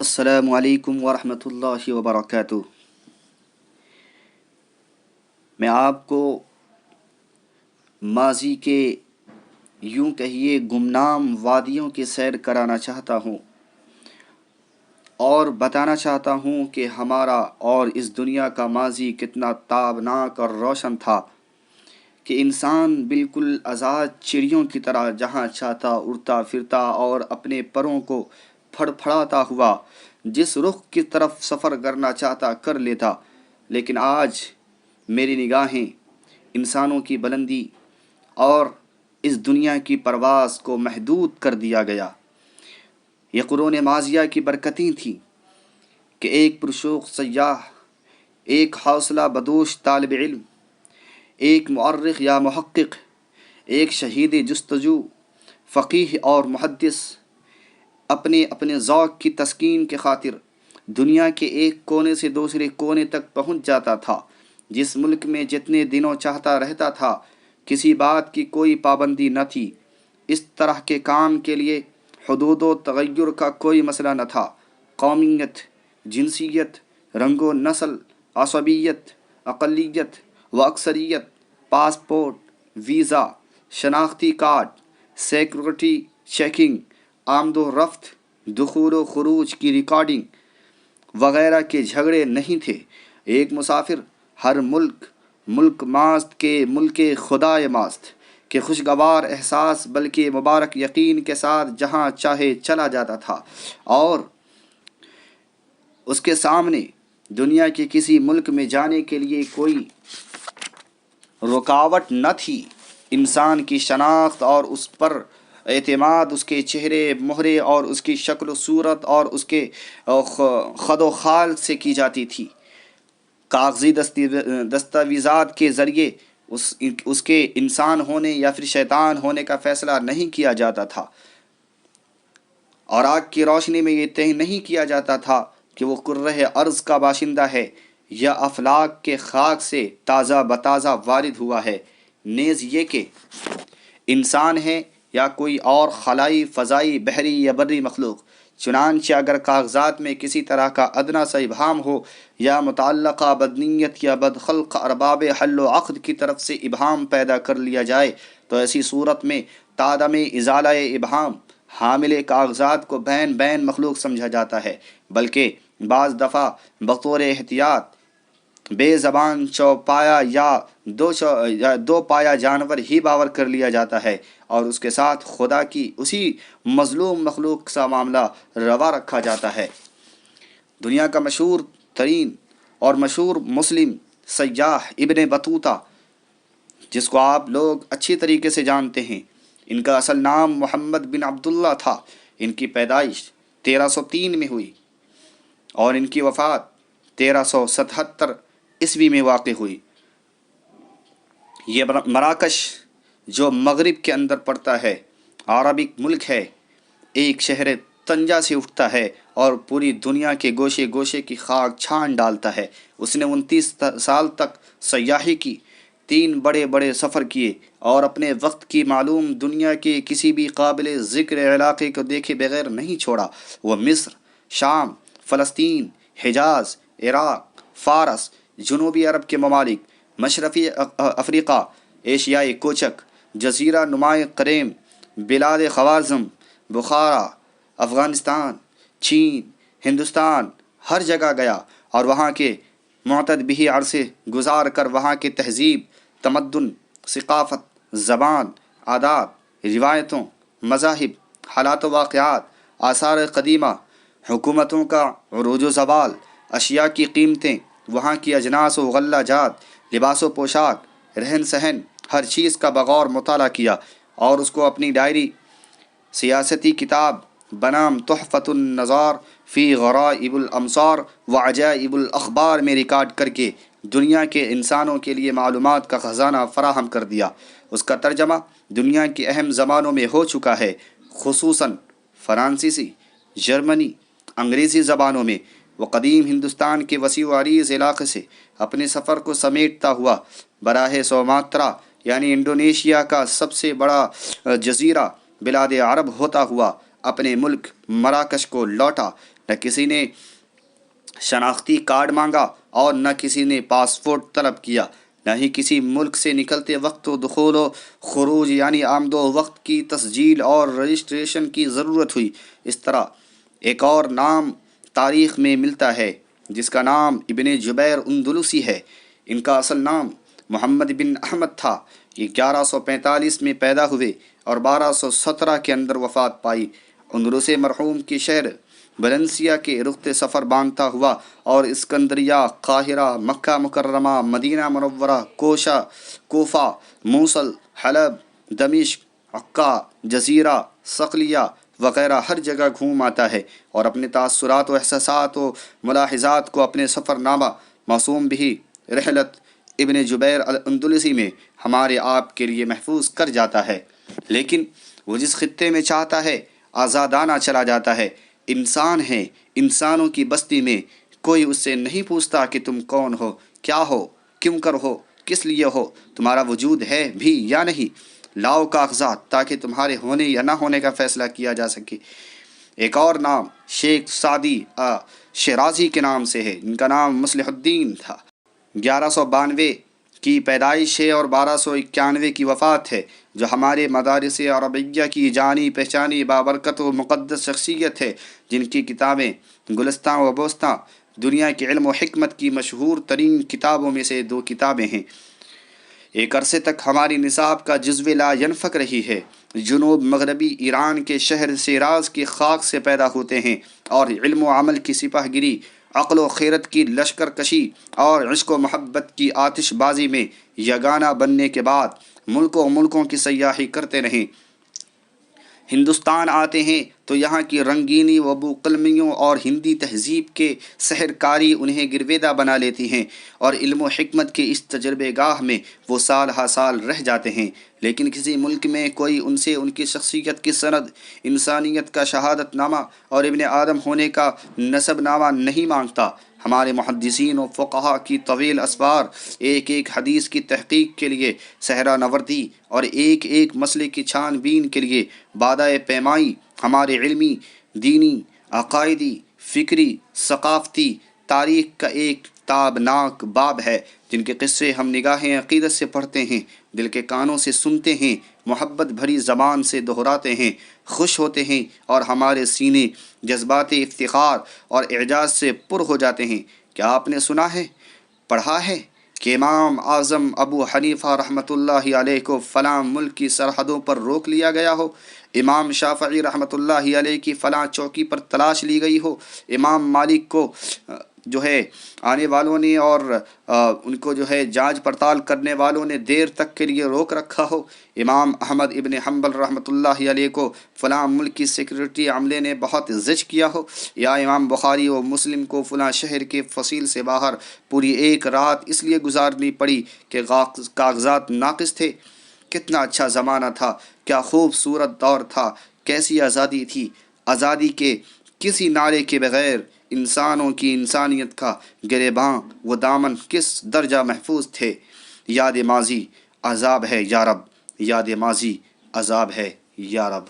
السلام علیکم ورحمۃ اللہ وبرکاتہ۔ میں آپ کو ماضی کے یوں کہیے گمنام وادیوں کی سیر کرانا چاہتا ہوں اور بتانا چاہتا ہوں کہ ہمارا اور اس دنیا کا ماضی کتنا تابناک اور روشن تھا کہ انسان بالکل آزاد چڑیوں کی طرح جہاں چاہتا اڑتا پھرتا اور اپنے پروں کو پھڑ پھڑاتا ہوا جس رخ کی طرف سفر کرنا چاہتا کر لیتا۔ لیکن آج میری نگاہیں انسانوں کی بلندی اور اس دنیا کی پرواز کو محدود کر دیا گیا۔ یہ قرون ماضیہ کی برکتیں تھیں کہ ایک پرشوق سیاح، ایک حوصلہ بدوش طالب علم، ایک مؤرخ یا محقق، ایک شہید جستجو، فقیہ اور محدث اپنے اپنے ذوق کی تسکین کے خاطر دنیا کے ایک کونے سے دوسرے کونے تک پہنچ جاتا تھا۔ جس ملک میں جتنے دنوں چاہتا رہتا تھا، کسی بات کی کوئی پابندی نہ تھی۔ اس طرح کے کام کے لیے حدود و تغیر کا کوئی مسئلہ نہ تھا۔ قومیت، جنسیت، رنگ و نسل، عصبیت، اقلیت و اکثریت، پاسپورٹ، ویزا، شناختی کارڈ، سیکورٹی چیکنگ، آمد و رفت، دخول و خروج کی ریکارڈنگ وغیرہ کے جھگڑے نہیں تھے۔ ایک مسافر ہر ملک ماست کے ملک خدائے ماست کے خوشگوار احساس بلکہ مبارک یقین کے ساتھ جہاں چاہے چلا جاتا تھا، اور اس کے سامنے دنیا کے کسی ملک میں جانے کے لیے کوئی رکاوٹ نہ تھی۔ انسان کی شناخت اور اس پر اعتماد اس کے چہرے مہرے اور اس کی شکل و صورت اور اس کے خد و خال سے کی جاتی تھی۔ کاغذی دستاویزات کے ذریعے اس کے انسان ہونے یا پھر شیطان ہونے کا فیصلہ نہیں کیا جاتا تھا، اور آگ کی روشنی میں یہ طے نہیں کیا جاتا تھا کہ وہ کرۂ ارض کا باشندہ ہے یا افلاک کے خاک سے تازہ بتازہ وارد ہوا ہے، نیز یہ کہ انسان ہے یا کوئی اور خلائی، فضائی، بحری یا بری مخلوق۔ چنانچہ اگر کاغذات میں کسی طرح کا ادنیٰ سا ابہام ہو یا متعلقہ بدنیت یا بدخلق ارباب حل و عقد کی طرف سے ابہام پیدا کر لیا جائے تو ایسی صورت میں تادم ازالہ ابہام حامل کاغذات کو بین مخلوق سمجھا جاتا ہے، بلکہ بعض دفعہ بطور احتیاط بے زبان چوپایا یا دو پایا جانور ہی باور کر لیا جاتا ہے، اور اس کے ساتھ خدا کی اسی مظلوم مخلوق سا معاملہ روا رکھا جاتا ہے۔ دنیا کا مشہور ترین اور مشہور مسلم سیاح ابن بطوطہ، جس کو آپ لوگ اچھی طریقے سے جانتے ہیں، ان کا اصل نام محمد بن عبداللہ تھا۔ ان کی پیدائش 1303 میں ہوئی اور ان کی وفات 1377 عیسوی میں واقع ہوئی۔ یہ مراکش جو مغرب کے اندر پڑتا ہے، عربک ملک ہے، ایک شہر طنجہ سے اٹھتا ہے اور پوری دنیا کے گوشے گوشے کی خاک چھان ڈالتا ہے۔ اس نے 29 سال تک سیاحی کی، 3 بڑے سفر کیے اور اپنے وقت کی معلوم دنیا کے کسی بھی قابل ذکر علاقے کو دیکھے بغیر نہیں چھوڑا۔ وہ مصر، شام، فلسطین، حجاز، عراق، فارس، جنوبی عرب کے ممالک، مشرقی افریقہ، ایشیائی کوچک، جزیرہ نمائے کریم، بلاد خوارزم، بخارا، افغانستان، چین، ہندوستان، ہر جگہ گیا اور وہاں کے معتد بھی عرصے گزار کر وہاں کے تہذیب، تمدن، ثقافت، زبان، عادات، روایتوں، مذاہب، حالات و واقعات، آثار قدیمہ، حکومتوں کا عروج و زوال، اشیاء کی قیمتیں، وہاں کی اجناس و غلہ جات، لباس و پوشاک، رہن سہن، ہر چیز کا بغور مطالعہ کیا اور اس کو اپنی ڈائری سیاستی کتاب بنام تحفۃ النظار فی غرائب الامصار و عجائب الاخبار میں ریکارڈ کر کے دنیا کے انسانوں کے لیے معلومات کا خزانہ فراہم کر دیا۔ اس کا ترجمہ دنیا کی اہم زبانوں میں ہو چکا ہے، خصوصاً فرانسیسی، جرمنی، انگریزی زبانوں میں۔ وہ قدیم ہندوستان کے وسیع و عریض علاقے سے اپنے سفر کو سمیٹتا ہوا براہ سوماترا یعنی انڈونیشیا کا سب سے بڑا جزیرہ بلاد عرب ہوتا ہوا اپنے ملک مراکش کو لوٹا، نہ کسی نے شناختی کارڈ مانگا اور نہ کسی نے پاسپورٹ طلب کیا، نہ ہی کسی ملک سے نکلتے وقت و دخول و خروج یعنی آمد و وقت کی تسجیل اور رجسٹریشن کی ضرورت ہوئی۔ اس طرح ایک اور نام تاریخ میں ملتا ہے جس کا نام ابن جبیر اندلسی ہے۔ ان کا اصل نام محمد بن احمد تھا۔ یہ 1145 میں پیدا ہوئے اور 1217 کے اندر وفات پائی۔ اندلس مرحوم کی شہر ویلنسیا کے رخت سفر باندھتا ہوا اور اسکندریہ، قاہرہ، مکہ مکرمہ، مدینہ منورہ، کوفہ، موصل، حلب، دمشق، عکا، جزیرہ، صقلیہ وغیرہ ہر جگہ گھوم آتا ہے اور اپنے تاثرات و احساسات و ملاحظات کو اپنے سفر نامہ موسوم بھی رحلت ابن جبیر الاندلسی میں ہمارے آپ کے لیے محفوظ کر جاتا ہے۔ لیکن وہ جس خطے میں چاہتا ہے آزادانہ چلا جاتا ہے۔ انسان ہے، انسانوں کی بستی میں کوئی اس سے نہیں پوچھتا کہ تم کون ہو، کیا ہو، کیوں کر ہو، کس لیے ہو، تمہارا وجود ہے بھی یا نہیں۔ لاؤ کاغذات تاکہ تمہارے ہونے یا نہ ہونے کا فیصلہ کیا جا سکے۔ ایک اور نام شیخ سعدی شیرازی کے نام سے ہے۔ ان کا نام مصلح الدین تھا۔ 1192 کی پیدائش ہے اور 1291 کی وفات ہے، جو ہمارے مدارس عربیہ کی جانی پہچانی بابرکت و مقدس شخصیت ہے، جن کی کتابیں گلستاں و بوستاں دنیا کے علم و حکمت کی مشہور ترین کتابوں میں سے 2 کتابیں ہیں۔ ایک عرصے تک ہماری نصاب کا جزو لا ینفک رہی ہے۔ جنوب مغربی ایران کے شہر شیراز کی خاک سے پیدا ہوتے ہیں اور علم و عمل کی سپاہ گیری، عقل و خیرت کی لشکر کشی اور عشق و محبت کی آتش بازی میں یگانہ بننے کے بعد ملکوں کی سیاحی کرتے رہیں۔ ہندوستان آتے ہیں تو یہاں کی رنگینی و بو قلمیوں اور ہندی تہذیب کے سحرکاری انہیں گرویدہ بنا لیتی ہیں اور علم و حکمت کے اس تجربے گاہ میں وہ سال ہا سال رہ جاتے ہیں۔ لیکن کسی ملک میں کوئی ان سے ان کی شخصیت کی سند، انسانیت کا شہادت نامہ اور ابن آدم ہونے کا نسب نامہ نہیں مانگتا۔ ہمارے محدثین و فقہا کی طویل اسفار ایک ایک حدیث کی تحقیق کے لیے صحرا نوردی اور ایک ایک مسئلے کی چھان بین کے لیے بادۂ پیمائی ہمارے علمی، دینی، عقائدی، فکری، ثقافتی تاریخ کا ایک تابناک باب ہے، جن کے قصے ہم نگاہیں عقیدت سے پڑھتے ہیں، دل کے کانوں سے سنتے ہیں، محبت بھری زبان سے دہراتے ہیں، خوش ہوتے ہیں اور ہمارے سینے جذبات افتخار اور اعجاز سے پر ہو جاتے ہیں۔ کیا آپ نے سنا ہے، پڑھا ہے کہ امام اعظم ابو حنیفہ رحمۃ اللہ علیہ کو فلاں ملک کی سرحدوں پر روک لیا گیا ہو، امام شافعی رحمۃ اللہ علیہ کی فلاں چوکی پر تلاش لی گئی ہو، امام مالک کو جو ہے آنے والوں نے اور ان کو جو ہے جانچ پڑتال کرنے والوں نے دیر تک کے لیے روک رکھا ہو، امام احمد ابن حنبل رحمۃ اللہ علیہ کو فلاں ملک کی سیکورٹی عملے نے بہت زج کیا ہو، یا امام بخاری و مسلم کو فلاں شہر کے فصیل سے باہر پوری ایک رات اس لیے گزارنی پڑی کہ کاغذات ناقص تھے۔ کتنا اچھا زمانہ تھا، کیا خوبصورت دور تھا، کیسی آزادی تھی۔ آزادی کے کسی نعرے کے بغیر انسانوں کی انسانیت کا گریباں و دامن کس درجہ محفوظ تھے۔ یاد ماضی عذاب ہے یا رب، یاد ماضی عذاب ہے یا رب۔